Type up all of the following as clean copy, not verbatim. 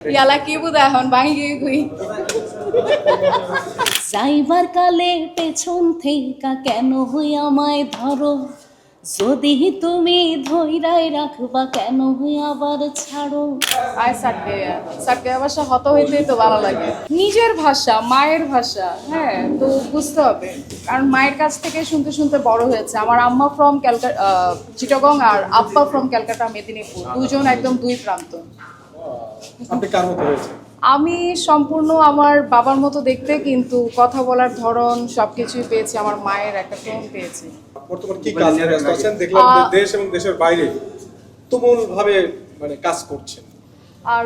ইয়ালা কি বুদা এখন ভাঙি গিয়ে কই যাইবার কালে পেছন থেইকা কেন হই আমায় ধরো যদি তুমি ধইরাই রাখবা কেন হই আবার ছাড়ো। আয় সাটকে ভাষা হত হইতে তো ভালো লাগে, নিজের ভাষা মায়ের ভাষা, হ্যাঁ তো বুঝতে হবে, কারণ মায়ের কাছ থেকে শুনতে শুনতে বড় হয়েছে। আমার আম্মা ফ্রম চিটাগং আর আব্বা ফ্রম ক্যালকাটা মেদিনীপুর, দুজন একদম দুই প্রান্ত। আপনি কার মতো হয়েছে? আমি সম্পূর্ণ আমার বাবার মতো দেখতে, কিন্তু কথা বলার ধরন সবকিছুই পেয়েছি আমার মায়ের একটা টোন পেয়েছি। বর্তমানে কি কাজ নিয়ে ব্যস্ত আছেন? দেখলাম যে দেশ এবং দেশের বাইরে তুমুল ভাবে মানে কাজ করছেন।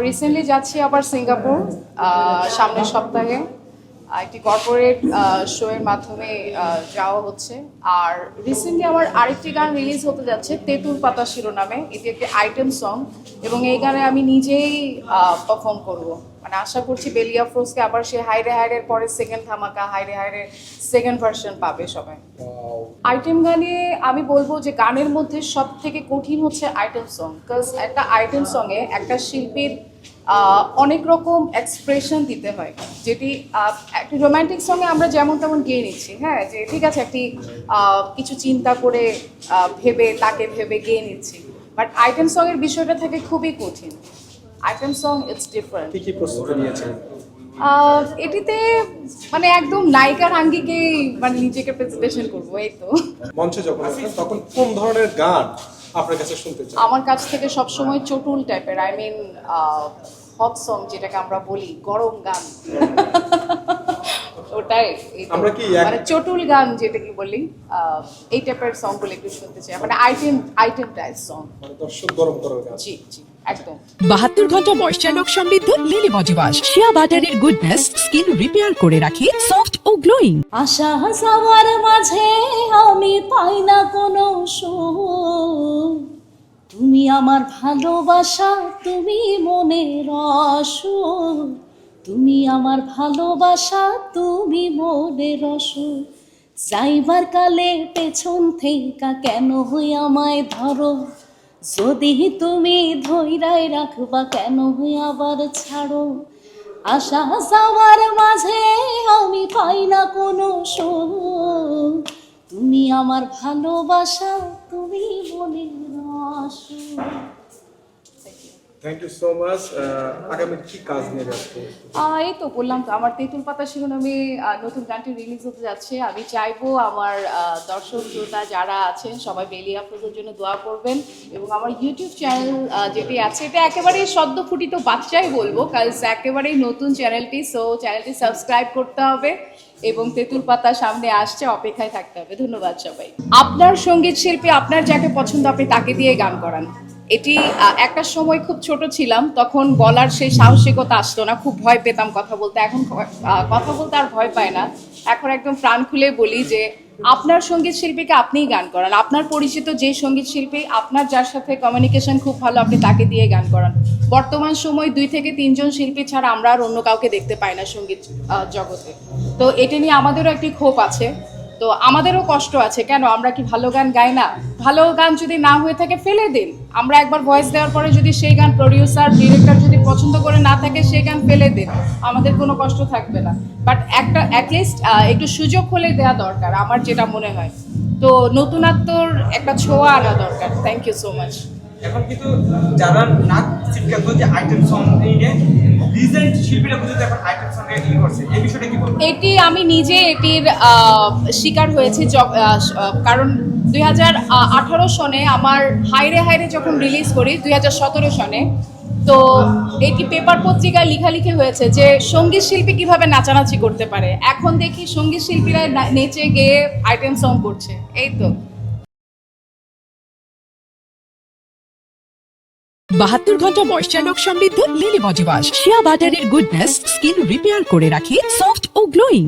রিসেন্টলি যাচ্ছি আবার সিঙ্গাপুর সামনের সপ্তাহে, একটি কর্পোরেট শো এর মাধ্যমে যাওয়া হচ্ছে। আর রিসেন্টলি আমার আরেকটি গান রিলিজ হতে যাচ্ছে তেঁতুল পাতা শিরোনামে। এটি একটি আইটেম সং এবং এই গানে আমি নিজেই পারফর্ম করব। মানে আশা করছি বেলি আফরোজকে আবার সে হাইরে হাইরের পরে সেকেন্ড ধামাকা হাইরে হাইরে সেকেন্ড ভার্সন পাবে সবাই। আইটেম গানে আমি বলবো যে গানের মধ্যে সব থেকে কঠিন হচ্ছে আইটেম সং, বিকজ একটা আইটেম সঙ্গে একটা শিল্পীর অনেক রকম এক্সপ্রেশন দিতে হয়, যেটি একটি রোম্যান্টিক সঙ্গে আমরা যেমন তেমন গেয়ে নিচ্ছি, হ্যাঁ যে ঠিক আছে একটি কিছু চিন্তা করে তাকে ভেবে গেয়ে নিচ্ছি, বাট আইটেম সং এর বিষয়টা থাকে খুবই কঠিন। Item song it's different. কি প্রস্তুতি নিয়েছেন এটিতে? মানে একদম নায়িকার আঙ্গিকে মানে নিজেকে প্রেজেন্টেশন করবো, এই তো। মঞ্চে যখন আসেন তখন কোন ধরনের গান আপনার কাছে শুনতে চান? আমার কাছ থেকে সবসময় চটুল টাইপের, আই মিন হট সং যেটাকে আমরা বলি, গরম গান ওটাই। আমরা কি মানে চটুল গান যেটাকে বলি, এই টাইপের সং গুলো একটু শুনতে চাই, মানে আইটেম টাইপ সং, মানে দর্শক গরম করার গান। জি জি একদম। 72 ঘন্টা ময়েশ্চার লক সমৃদ্ধ লিলি বডি ওয়াশ, শিয়া বাটারের গুডনেস স্কিন রিপেয়ার করে রাখে সফট ও গ্লোয়িং। আশা যাওয়ার মাঝে আমি পাই না কোনো সুখ, তুমি আমার ভালোবাসা, তুমি মনের অসুখ, তুমি আমার ভালোবাসা, তুমি মনের অসুখ। যাইবার কালে পেছন থেইকা কেন হই আমায় ধরো যদি তুমি ধইরাই রাখবা কেন হই আবার ছাড়ো। আশা যাওয়ার মাঝে আমি পাই না কোনো সুখ, তুমি আমার ভালোবাসা, তুমি মনের অসুখ। Thank you so much. আগামী কি কাজ নিয়ে ব্যস্ত? এই তো বললাম তো, আমার তেঁতুল পাতা শিরোনামে নতুন গানটি রিলিজ হতে যাচ্ছে। আমি চাইবো আমার দর্শক শ্রোতা যারা আছেন সবাই বেলি আফরোজের জন্য দোয়া করবেন, এবং আমার ইউটিউব চ্যানেল যেটি আছে এটা একেবারে সদ্য ফুটিত বাচ্চাই বলবো, কারণ একেবারেই নতুন চ্যানেলটি, সো চ্যানেলটি সাবস্ক্রাইব করতে হবে এবং তেঁতুল পাতা সামনে আসছে, অপেক্ষায় থাকতে হবে। ধন্যবাদ সবাই। আপনার সঙ্গীত শিল্পী, আপনার যাকে পছন্দ আপনি তাকে দিয়ে গান করান। এটি একটা সময় খুব ছোট ছিলাম, তখন বলার সেই সাহসিকতা আসতো না, খুব ভয় পেতাম কথা বলতে। এখন কথা বলতে আর ভয় পায় না, এখন একদম প্রাণ খুলে বলি যে আপনার সঙ্গীত শিল্পীকে আপনিই গান করান। আপনার পরিচিত যে সঙ্গীত শিল্পী, আপনার যার সাথে কমিউনিকেশন খুব ভালো, আপনি তাকে দিয়ে গান করান। বর্তমান সময় 2 থেকে 3 জন শিল্পী ছাড়া আমরা আর অন্য কাউকে দেখতে পাই না সঙ্গীত জগতে। তো এটা নিয়ে আমাদেরও একটি ক্ষোভ আছে, তো আমাদেরও কষ্ট আছে। কেন আমরা কি ভালো গান গাই না? ভালো গান যদি না হয়ে থাকে ফেলে দিন। আমরা একবার ভয়েস দেওয়ার পরে যদি সেই গান প্রডিউসার ডিরেক্টর যদি পছন্দ করে না থাকে, সেই গান ফেলে দিন, আমাদের কোনো কষ্ট থাকবে না। বাট একটা অ্যাটলিস্ট একটু সুযোগ হলে দেওয়া দরকার, আমার যেটা মনে হয়। তো নতুনত্বর একটা ছোঁয়া আনা দরকার। Thank you so much. এখন কিন্তু যারা নাচ শিল্পী যে আইটেম সং নিয়ে রিসেন্ট শিল্পীরা কিন্তু এখন আইটেম সং এ করছে, এই বিষয়টা কি বলবো? এটি আমি নিজে এটির শিকার হয়েছি, কারণ 2018 সনে আমার হাইরে হাইরে যখন রিলিজ করি 2017 সনে, তো এটি পেপার পত্রিকায় লেখালেখি হয়েছে যে সঙ্গীত শিল্পী কিভাবে নাচানাচি করতে পারে। এখন দেখি সঙ্গীত শিল্পীরা নেচে গেয়ে আইটেম সং করছে, এই তো। 72 ঘন্টা ময়েশ্চার লক সমৃদ্ধ লিলি বডি ওয়াশ, শিয়া বাটারের গুডনেস স্কিন রিপেয়ার করে রাখে সফট ও গ্লোয়িং।